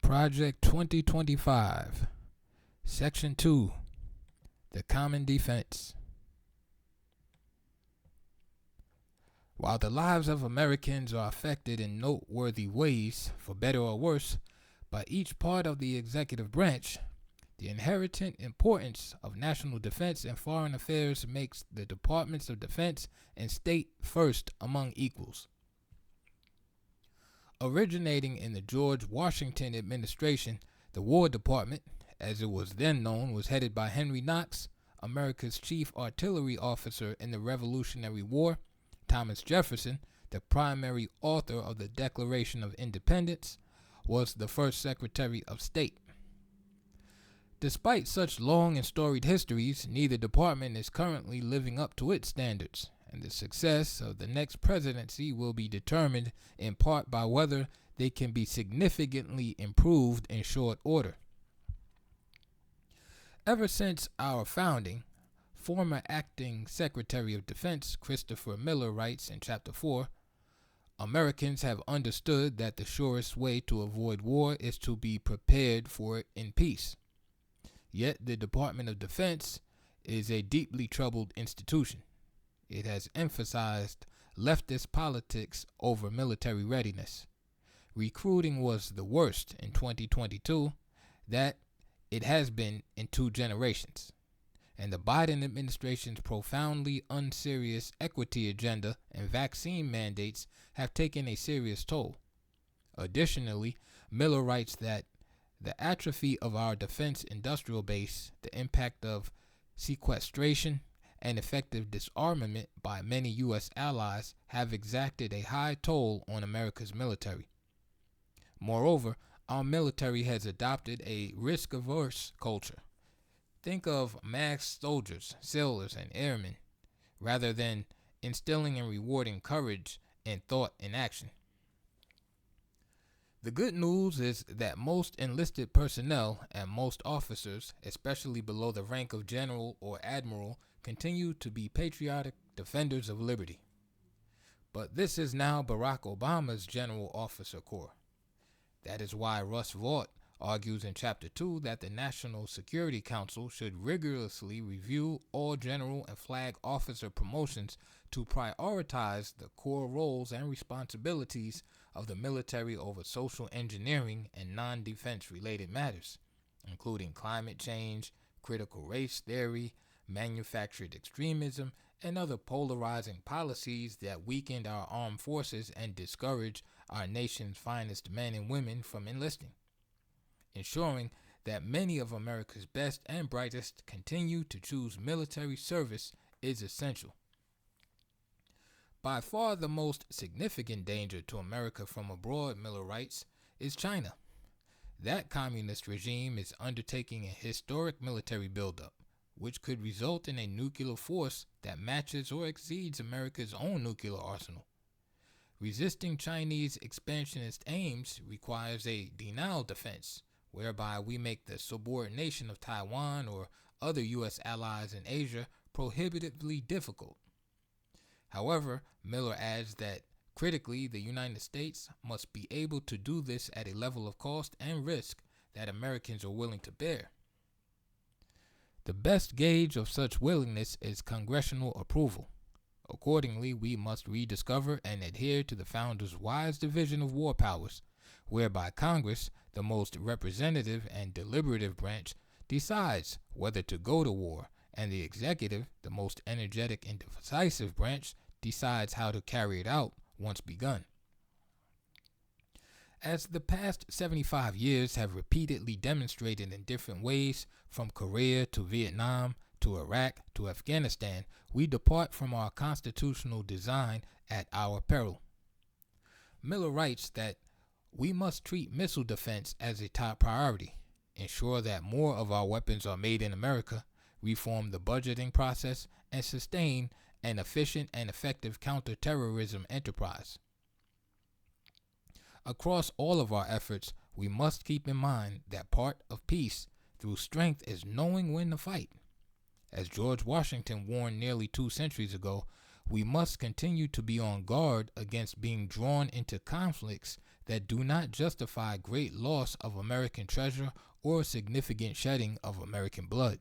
Project 2025, Section 2, The Common Defense. While the lives of Americans are affected in noteworthy ways, for better or worse, by each part of the executive branch, the inherent importance of national defense and foreign affairs makes the Departments of Defense and State first among equals. Originating in the George Washington administration, the War Department, as it was then known, was headed by Henry Knox, America's chief artillery officer in the Revolutionary War. Thomas Jefferson, the primary author of the Declaration of Independence, was the first Secretary of State. Despite such long and storied histories, neither department is currently living up to its standards, and the success of the next presidency will be determined in part by whether they can be significantly improved in short order. Ever since our founding, former Acting Secretary of Defense Christopher Miller writes in Chapter 4, Americans have understood that the surest way to avoid war is to be prepared for it in peace. Yet the Department of Defense is a deeply troubled institution. It has emphasized leftist politics over military readiness. Recruiting was the worst in 2022 that it has been in 2 generations. And the Biden administration's profoundly unserious equity agenda and vaccine mandates have taken a serious toll. Additionally, Miller writes that the atrophy of our defense industrial base, the impact of sequestration, and effective disarmament by many U.S. allies have exacted a high toll on America's military. Moreover, our military has adopted a risk-averse culture. Think of masked soldiers, sailors, and airmen, rather than instilling and rewarding courage and thought in action. The good news is that most enlisted personnel and most officers, especially below the rank of general or admiral, continue to be patriotic defenders of liberty. But this is now Barack Obama's General Officer Corps. That is why Russ Vought argues in Chapter 2 that the National Security Council should rigorously review all general and flag officer promotions to prioritize the core roles and responsibilities of the military over social engineering and non-defense related matters, including climate change, critical race theory, manufactured extremism, and other polarizing policies that weaken our armed forces and discourage our nation's finest men and women from enlisting. Ensuring that many of America's best and brightest continue to choose military service is essential. By far the most significant danger to America from abroad, Miller writes, is China. That communist regime is undertaking a historic military buildup, which could result in a nuclear force that matches or exceeds America's own nuclear arsenal. Resisting Chinese expansionist aims requires a denial defense, whereby we make the subordination of Taiwan or other U.S. allies in Asia prohibitively difficult. However, Miller adds that critically, the United States must be able to do this at a level of cost and risk that Americans are willing to bear. The best gauge of such willingness is congressional approval. Accordingly, we must rediscover and adhere to the founders' wise division of war powers, whereby Congress, the most representative and deliberative branch, decides whether to go to war, and the executive, the most energetic and decisive branch, decides how to carry it out once begun. As the past 75 years have repeatedly demonstrated in different ways, from Korea to Vietnam to Iraq to Afghanistan, we depart from our constitutional design at our peril. Miller writes that we must treat missile defense as a top priority, ensure that more of our weapons are made in America, reform the budgeting process, and sustain an efficient and effective counterterrorism enterprise. Across all of our efforts, we must keep in mind that part of peace through strength is knowing when to fight. As George Washington warned nearly 2 centuries ago, we must continue to be on guard against being drawn into conflicts that do not justify great loss of American treasure or significant shedding of American blood.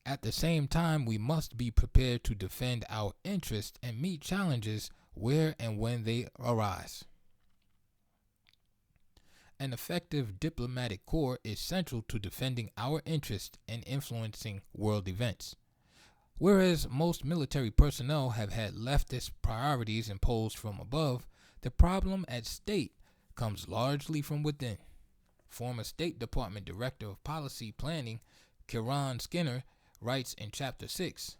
At the same time, we must be prepared to defend our interests and meet challenges where and when they arise. An effective diplomatic corps is central to defending our interests and influencing world events. Whereas most military personnel have had leftist priorities imposed from above, the problem at stake comes largely from within. Former State Department Director of Policy Planning, Kiran Skinner, writes in Chapter 6,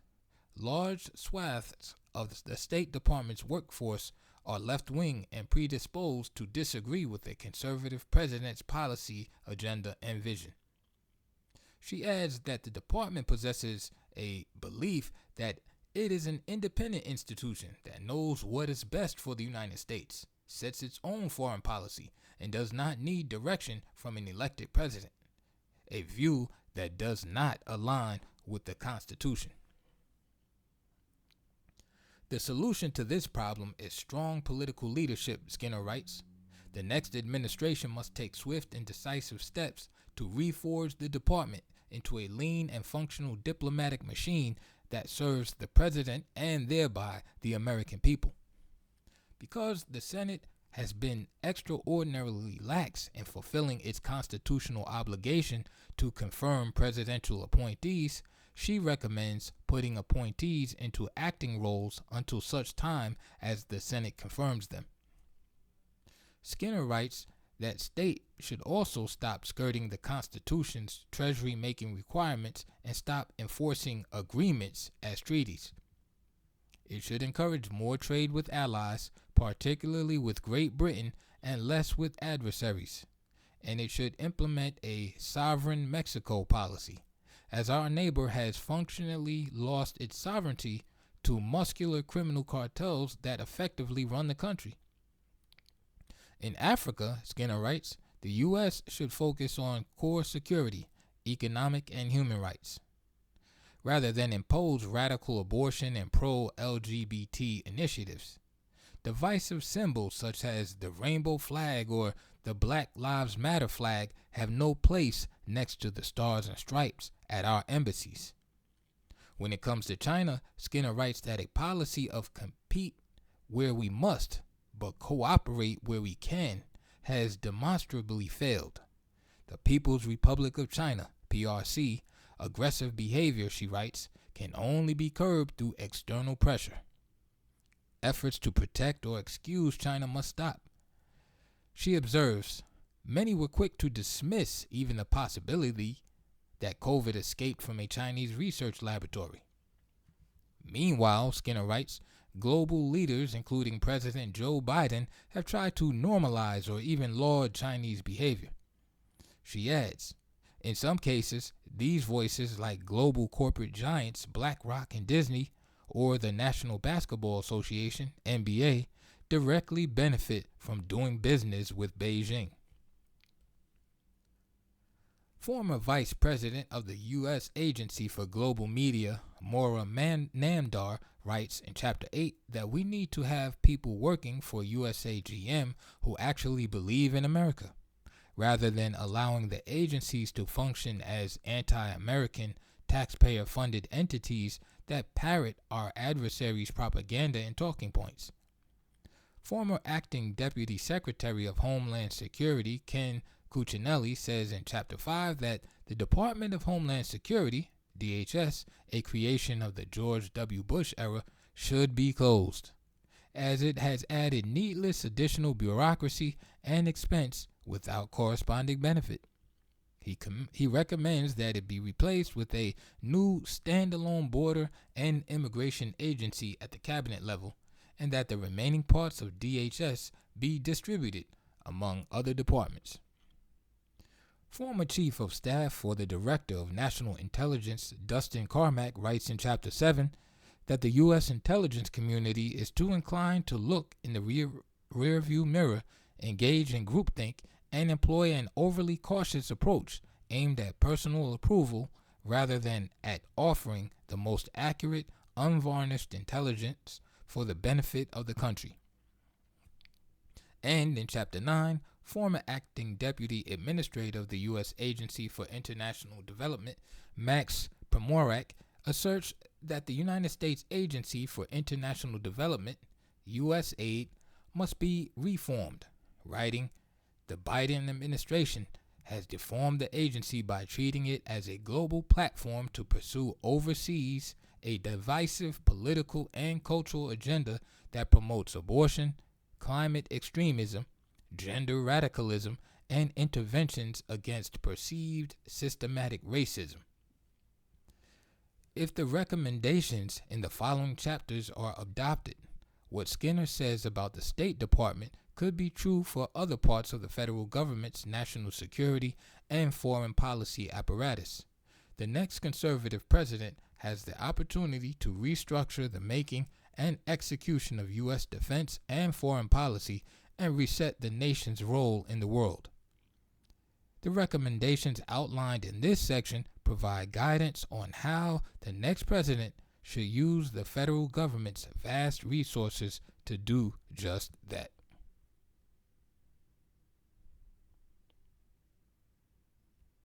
large swaths of the State Department's workforce are left-wing and predisposed to disagree with a conservative president's policy agenda and vision. She adds that the department possesses a belief that it is an independent institution that knows what is best for the United States, sets its own foreign policy, and does not need direction from an elected president, a view that does not align with the Constitution. The solution to this problem is strong political leadership, Skinner writes. The next administration must take swift and decisive steps to reforge the department into a lean and functional diplomatic machine that serves the president and thereby the American people. Because the Senate has been extraordinarily lax in fulfilling its constitutional obligation to confirm presidential appointees, she recommends putting appointees into acting roles until such time as the Senate confirms them. Skinner writes that state should also stop skirting the Constitution's treasury-making requirements and stop enforcing agreements as treaties. It should encourage more trade with allies, particularly with Great Britain, and less with adversaries. And it should implement a sovereign Mexico policy, as our neighbor has functionally lost its sovereignty to muscular criminal cartels that effectively run the country. In Africa, Skinner writes, the U.S. should focus on core security, economic and human rights, rather than impose radical abortion and pro-LGBT initiatives. Divisive symbols such as the rainbow flag or the Black Lives Matter flag have no place next to the stars and stripes at our embassies. When it comes to China, Skinner writes that a policy of compete where we must, but cooperate where we can, has demonstrably failed. The People's Republic of China, PRC, aggressive behavior, she writes, can only be curbed through external pressure. Efforts to protect or excuse China must stop. She observes, many were quick to dismiss even the possibility that COVID escaped from a Chinese research laboratory. Meanwhile, Skinner writes, global leaders, including President Joe Biden, have tried to normalize or even laud Chinese behavior. She adds, in some cases, these voices, like global corporate giants BlackRock and Disney, or the National Basketball Association, NBA, directly benefit from doing business with Beijing. Former Vice President of the U.S. Agency for Global Media, Maura Namdar, writes in Chapter 8 that we need to have people working for USAGM who actually believe in America, rather than allowing the agencies to function as anti-American, taxpayer-funded entities that parrot our adversaries' propaganda and talking points. Former Acting Deputy Secretary of Homeland Security, Ken Cuccinelli, says in Chapter 5 that the Department of Homeland Security, DHS, a creation of the George W. Bush era, should be closed, as it has added needless additional bureaucracy and expense without corresponding benefit. He recommends that it be replaced with a new standalone border and immigration agency at the cabinet level, and that the remaining parts of DHS be distributed among other departments. Former Chief of Staff for the Director of National Intelligence, Dustin Carmack, writes in Chapter 7 that the U.S. intelligence community is too inclined to look in the rearview mirror, engage in groupthink, and employ an overly cautious approach aimed at personal approval rather than at offering the most accurate, unvarnished intelligence for the benefit of the country. And in Chapter 9, former acting deputy administrator of the U.S. Agency for International Development, Max Pomorak, asserts that the United States Agency for International Development, USAID, must be reformed, writing, "The Biden administration has deformed the agency by treating it as a global platform to pursue overseas a divisive political and cultural agenda that promotes abortion, climate extremism, gender radicalism, and interventions against perceived systematic racism." If the recommendations in the following chapters are adopted, what Skinner says about the State Department could be true for other parts of the federal government's national security and foreign policy apparatus. The next conservative president has the opportunity to restructure the making and execution of U.S. defense and foreign policy and reset the nation's role in the world. The recommendations outlined in this section provide guidance on how the next president should use the federal government's vast resources to do just that.